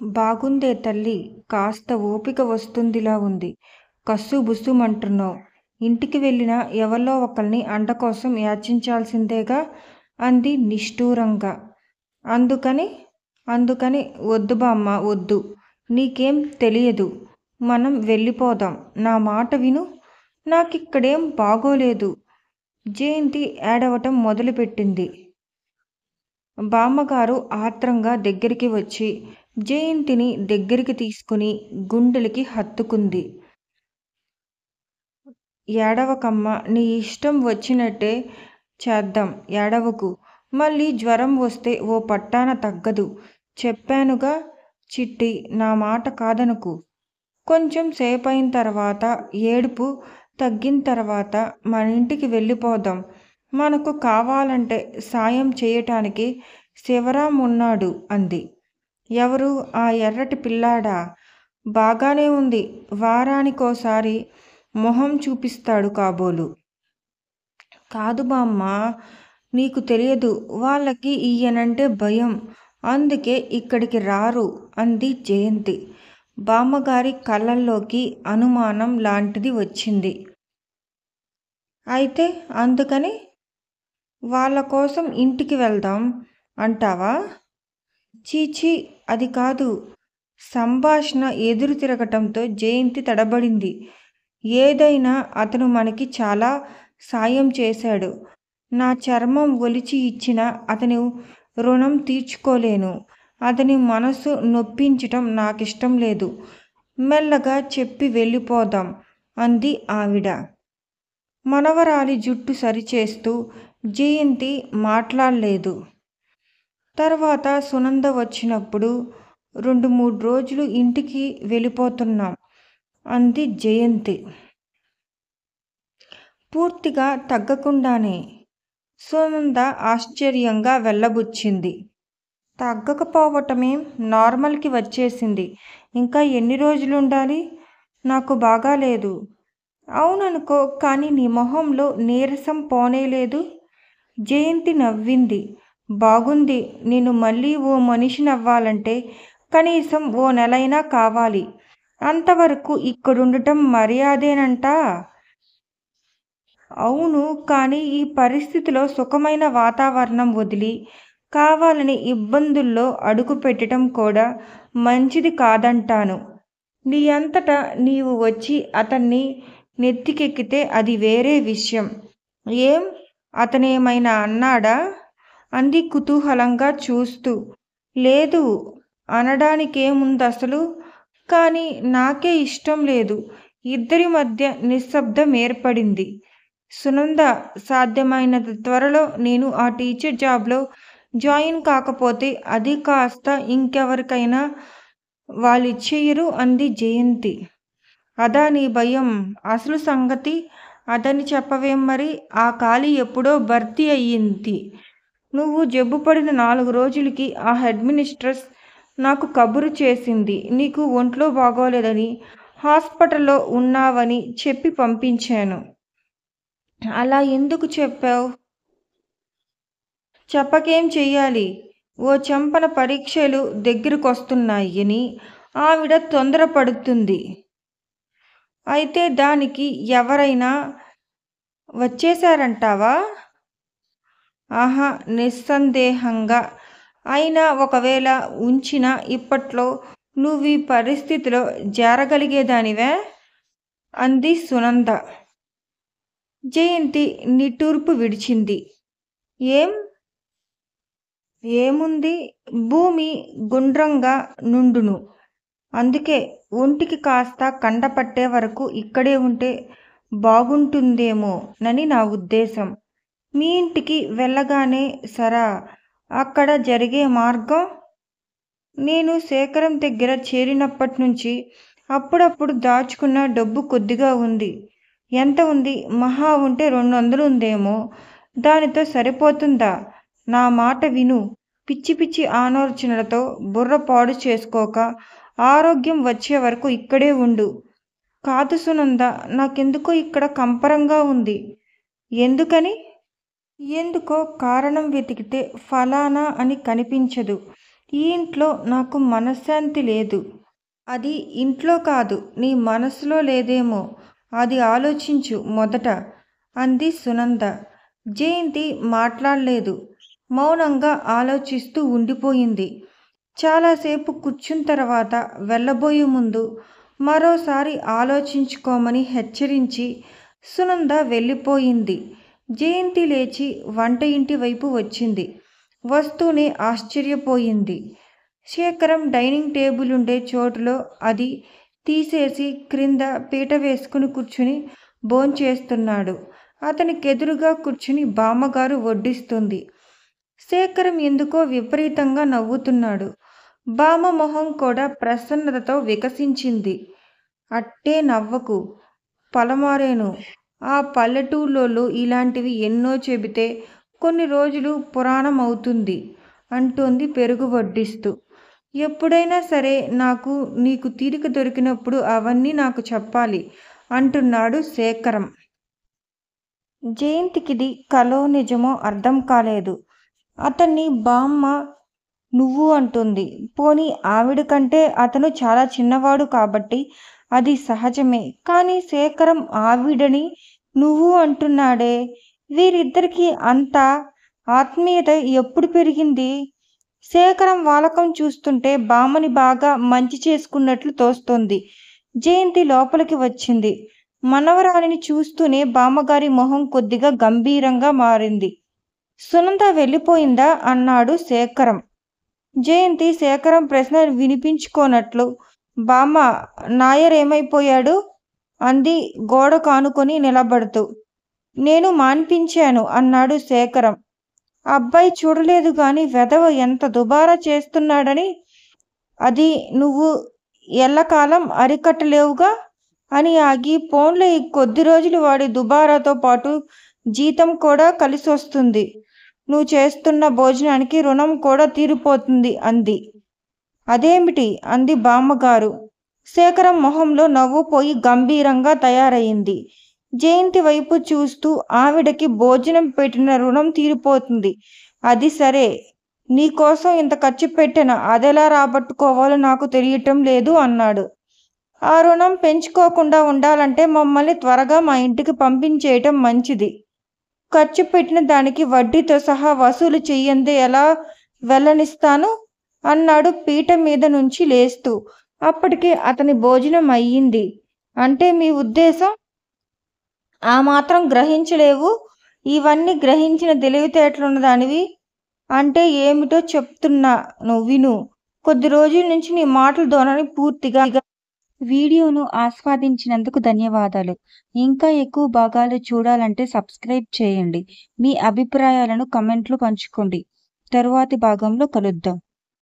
బాగుందే తల్లి. కాస్త ఓపిక వస్తుందిలా ఉంది. కస్సుబుస్సుమంటున్నావ్. ఇంటికి వెళ్ళినా ఎవళ్ళో ఒకల్ని అండకోసం యాచించాల్సిందేగా అంది నిష్ఠూరంగా. అందుకని అందుకని వద్దు బామ్మా వద్దు. నీకేం తెలియదు. మనం వెళ్ళిపోదాం. నా మాట విను. నాకిక్కడేం బాగోలేదు. జయంతి ఏడవటం మొదలుపెట్టింది. బామ్మగారు ఆత్రంగా దగ్గరికి వచ్చి జయంతిని దగ్గరికి తీసుకుని గుండెలకి హత్తుకుంది. ఏడవకమ్మా. నీ ఇష్టం వచ్చినట్టే చేద్దాం. ఏడవకు. మళ్ళీ జ్వరం వస్తే ఓ పట్టాన తగ్గదు. చెప్పానుగా చిట్టి. నా మాట కాదనకు. కొంచెం సేపయిన తర్వాత ఏడుపు తగ్గిన తర్వాత మనింటికి వెళ్ళిపోదాం. మనకు కావాలంటే సాయం చేయటానికి శివరాం ఉన్నాడు అంది. ఎవరు? ఆ ఎర్రటి పిల్లాడా? బాగానే ఉంది. వారానికోసారి మొహం చూపిస్తాడు కాబోలు. కాదు బామ్మా. నీకు తెలియదు. వాళ్ళకి ఈయనంటే భయం. అందుకే ఇక్కడికి రారు అంది జయంతి. బామ్మగారి కళ్ళల్లోకి అనుమానం లాంటిది వచ్చింది. అయితే అందుకని వాళ్ళకోసం ఇంటికి వెళ్దాం అంటావా? చీచీ అది కాదు. సంభాషణ ఎదురు తిరగటంతో జయంతి తడబడింది. ఏదైనా అతను మనకి చాలా సాయం చేశాడు. నా చర్మం ఒలిచి ఇచ్చిన అతని రుణం తీర్చుకోలేను. అతని మనసు నొప్పించటం నాకిష్టం లేదు. మెల్లగా చెప్పి వెళ్ళిపోదాం అంది ఆవిడ. మనవరాలి జుట్టు సరిచేస్తూ జయంతి మాట్లాడలేదు. తర్వాత సునంద వచ్చినప్పుడు 2-3 రోజులు ఇంటికి వెళ్ళిపోతున్నాం అంది జయంతి. పూర్తిగా తగ్గకుండానే? సునంద ఆశ్చర్యంగా వెళ్ళబుచ్చింది. తగ్గకపోవటమేం, నార్మల్కి వచ్చేసింది. ఇంకా ఎన్ని రోజులుండాలి? నాకు బాగాలేదు. అవుననుకో, కానీ నీ మొహంలో నీరసం పోనేలేదు. జయంతి నవ్వింది. బాగుంది. నేను మళ్ళీ ఓ మనిషినవ్వాలంటే కనీసం ఓ నెలైనా కావాలి. అంతవరకు ఇక్కడుండటం మర్యాదేనంటా? అవును. కానీ ఈ పరిస్థితిలో సుఖమైన వాతావరణం వదిలి కావాలని ఇబ్బందుల్లో అడుగు పెట్టటం కూడా మంచిది కాదంటాను. నీ అంతటా నీవు వచ్చి అతన్ని నెత్తికెక్కితే అది వేరే విషయం. ఏం? అతనేమైనా అన్నాడా? అంది కుతూహలంగా చూస్తూ. లేదు అనడానికేముందసలు? కానీ నాకే ఇష్టం లేదు. ఇద్దరి మధ్య నిశ్శబ్దం ఏర్పడింది. సునంద, సాధ్యమైనంత త్వరలో నేను ఆ టీచర్ జాబ్లో జాయిన్ కాకపోతే అది కాస్త ఇంకెవరికైనా వాళ్ళిచ్చేయరు అంది జయంతి. అదా నీ భయం? అసలు సంగతి అదని చెప్పవేం మరి? ఆ ఖాళీ ఎప్పుడో భర్తీ అయ్యింది. నువ్వు జబ్బుపడిన 4 రోజులకి ఆ హెడ్ మిస్ట్రెస్ నాకు కబురు చేసింది. నీకు ఒంట్లో బాగోలేదని, హాస్పిటల్లో ఉన్నావని చెప్పి పంపించాను. అలా ఎందుకు చెప్పావ్? చెప్పకేం చెయ్యాలి? ఓ చెంపన పరీక్షలు దగ్గరకొస్తున్నాయని ఆవిడ తొందరపడుతుంది. అయితే దానికి ఎవరైనా వచ్చేశారంటావా? ఆహా, నిస్సందేహంగా. అయినా ఒకవేళ ఉంచినా ఇప్పట్లో నువ్వీ పరిస్థితిలో చేరగలిగేదానివా? అంది సునంద. జయంతి నిట్టూర్పు విడిచింది. ఏం? ఏముంది? భూమి గుండ్రంగా నుండును. అందుకే ఒంటికి కాస్త కండపట్టే వరకు ఇక్కడే ఉంటే బాగుంటుందేమోనని నా ఉద్దేశం. మీ ఇంటికి వెళ్ళగానే సరా అక్కడ జరిగే మార్గం? నేను శేఖరం దగ్గర చేరినప్పట్నుంచి అప్పుడప్పుడు దాచుకున్న డబ్బు కొద్దిగా ఉంది. ఎంత ఉంది? మహా ఉంటే 200 ఉందేమో. దానితో సరిపోతుందా? నా మాట విను. పిచ్చి పిచ్చి ఆలోచనలతో బుర్ర పాడు చేసుకోక ఆరోగ్యం వచ్చే వరకు ఇక్కడే ఉండు. కాదు సునంద, నాకెందుకో ఇక్కడ కంపరంగా ఉంది. ఎందుకని? ఎందుకో కారణం వెతికితే ఫలానా అని కనిపించదు. ఈ ఇంట్లో నాకు మనశ్శాంతి లేదు. అది ఇంట్లో కాదు, నీ మనసులో లేదేమో, అది ఆలోచించు మొదట అంది సునంద. జయంతి మాట్లాడలేదు. మౌనంగా ఆలోచిస్తూ ఉండిపోయింది. చాలాసేపు కూర్చున్న తర్వాత వెళ్ళబోయే ముందు మరోసారి ఆలోచించుకోమని హెచ్చరించి సునంద వెళ్ళిపోయింది. జయంతి లేచి వంట ఇంటి వైపు వచ్చింది. వస్తూనే ఆశ్చర్యపోయింది. శేఖరం డైనింగ్ టేబుల్ ఉండే చోటులో అది తీసేసి క్రింద పీట వేసుకుని కూర్చుని భోంచేస్తున్నాడు. అతనికెదురుగా కూర్చుని బామ్మగారు వడ్డిస్తుంది. శేఖరం ఎందుకో విపరీతంగా నవ్వుతున్నాడు. బామ్మ మొహం కూడా ప్రసన్నతతో వికసించింది. అట్టే నవ్వకు, పలమారేను. ఆ పల్లెటూళ్ళోళ్ళు ఇలాంటివి ఎన్నో చెబితే కొన్ని రోజులు పురాణం అవుతుంది అంటోంది పెరుగు వడ్డిస్తూ. ఎప్పుడైనా సరే నీకు తీరిక దొరికినప్పుడు అవన్నీ నాకు చెప్పాలి అంటున్నాడు శేఖరం. జయంతికిది కలో నిజమో అర్థం కాలేదు. అతన్ని బామ్మ నువ్వు అంటుంది. పోనీ ఆవిడ కంటే అతను చాలా చిన్నవాడు కాబట్టి అది సహజమే. కానీ శేఖరం ఆవిడని నువ్వు అంటున్నాడే, వీరిద్దరికీ అంత ఆత్మీయత ఎప్పుడు పెరిగింది? శేఖరం వాలకం చూస్తుంటే బామ్మని బాగా మంచి చేసుకున్నట్లు తోస్తోంది. జయంతి లోపలికి వచ్చింది. మనవరాలిని చూస్తూనే బామ్మగారి మొహం కొద్దిగా గంభీరంగా మారింది. సునంద వెళ్ళిపోయిందా అన్నాడు శేఖరం. జయంతి శేఖరం ప్రశ్న వినిపించుకోనట్లు బామ్మ నాయర్ ఏమైపోయాడు అంది గోడ కానుకొని నిలబడుతూ. నేను మాన్పించాను అన్నాడు శేఖరం. అబ్బాయి చూడలేదు గాని వెధవ ఎంత దుబారా చేస్తున్నాడని. అది నువ్వు ఎల్లకాలం అరికట్టలేవుగా అని ఆగి, పోన్లే ఈ కొద్ది రోజులు వాడి దుబారాతో పాటు జీతం కూడా కలిసొస్తుంది. నువ్వు చేస్తున్న భోజనానికి రుణం కూడా తీరిపోతుంది అంది. అదేమిటి అంది బామ్మగారు. శేఖరం మొహంలో నవ్వు పోయి గంభీరంగా తయారయింది. జయంతి వైపు చూస్తూ ఆవిడకి భోజనం పెట్టిన రుణం తీరిపోతుంది. అది సరే, నీకోసం ఇంత ఖర్చు పెట్టిన అదెలా రాబట్టుకోవాలో నాకు తెలియటం లేదు అన్నాడు. ఆ రుణం పెంచుకోకుండా ఉండాలంటే మమ్మల్ని త్వరగా మా ఇంటికి పంపించేయటం మంచిది. ఖర్చు పెట్టిన దానికి వడ్డీతో సహా వసూలు చెయ్యందే ఎలా వెళ్ళనిస్తాను అన్నాడు పీట మీద నుంచి లేస్తూ. అప్పటికే అతని భోజనం అయ్యింది. అంటే మీ ఉద్దేశం? ఆ మాత్రం గ్రహించలేవు? ఇవన్నీ గ్రహించిన తెలివితేటలున్నదానివి. అంటే ఏమిటో చెప్తున్నాను విను. కొద్ది రోజుల నుంచి నీ మాటల ధోరణి పూర్తిగా. వీడియోను ఆస్వాదించినందుకు ధన్యవాదాలు. ఇంకా ఎక్కువ భాగాలు చూడాలంటే సబ్స్క్రైబ్ చేయండి. మీ అభిప్రాయాలను కమెంట్లో పంచుకోండి. తరువాతి భాగంలో కలుద్దాం.